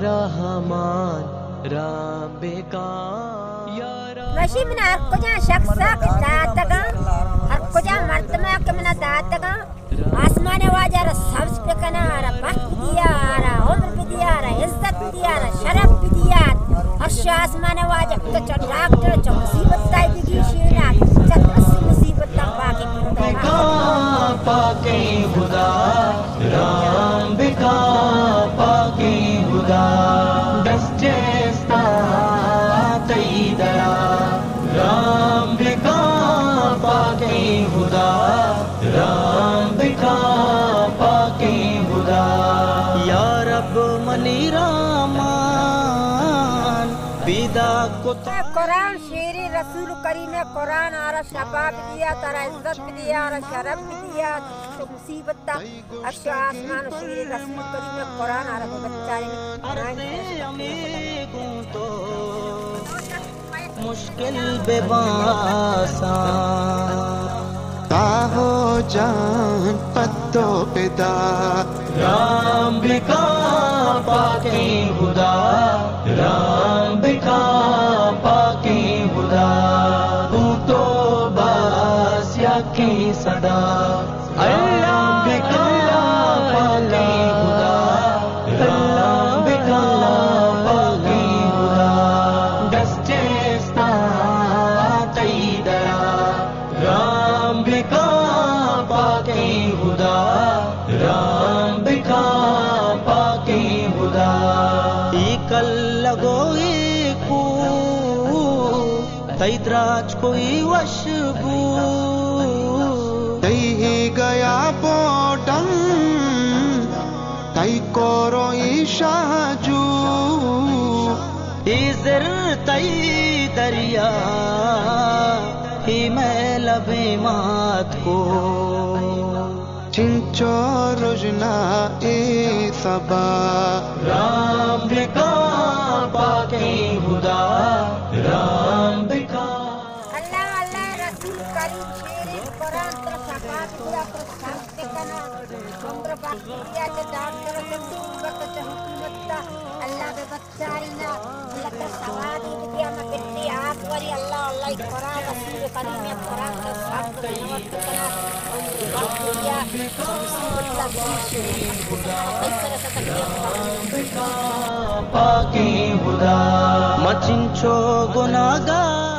رحمان ربکا وشی من ہر کجا شخصا کی ذاتگا ہر کجا مرتبہ کے من ذاتگا آسمان واجہ را سبز پکنا را بخت دیا را عمر بھی دیا را عزت بھی دیا را شرف بھی دیا ہر شا آسمان واجہ تو چا ڈاکٹر چا مصیبت تائی بگی شینا چا کسی مصیبت تا پاکی پاکی خدا ربکا پاکی خدا دسجستا تیدرا ربکا پاکی خدا ربکا پاکی خدا یا رب منی رامان پیدا کتا قرآن شیری رسول کریم قرآن آرہ شفا بھی دیا تارا عزت بھی دیا آرہ شرف بھی دیا تو مصیبت تا اشو آسمان و شیری رسول کریم قرآن آرہ بچاری مشکل بے باسان ہو جان پتو پیدا ربکا پاکی خدا ربکا پاکی خدا تو بس یکی صدا ربکا پاکی خدا ربکا پاکی خدا دسجستا تیدرا ربکا پاکی خدا ربکا پاکی خدا ایکل لگوئی کو تیدراج کوئی وشبو تئی گیا بوڈن تئی کورو شاہجو ایزر تئی دریا ہی میں لبے مات کو چنچو رجنا اے سبا ربکا پاکی خدا ربکا اللہ اللہ رسول کریم شیری قرآن تر شفا بھی دیا تر سب پکنا عمر بخت دیا چا ڈاکٹر سے مصیبت چا حکومت تا اللہ بے بچارینا اللہ تر سوادی بھی دیا میں کتنی آت وری اللہ اللہ قرآن رسول کریم قرآن تر سب پکنا بخت دیا مصیبت تا شیری اس طرح سے تکلیف پاکی خدا مچنچو گناہگار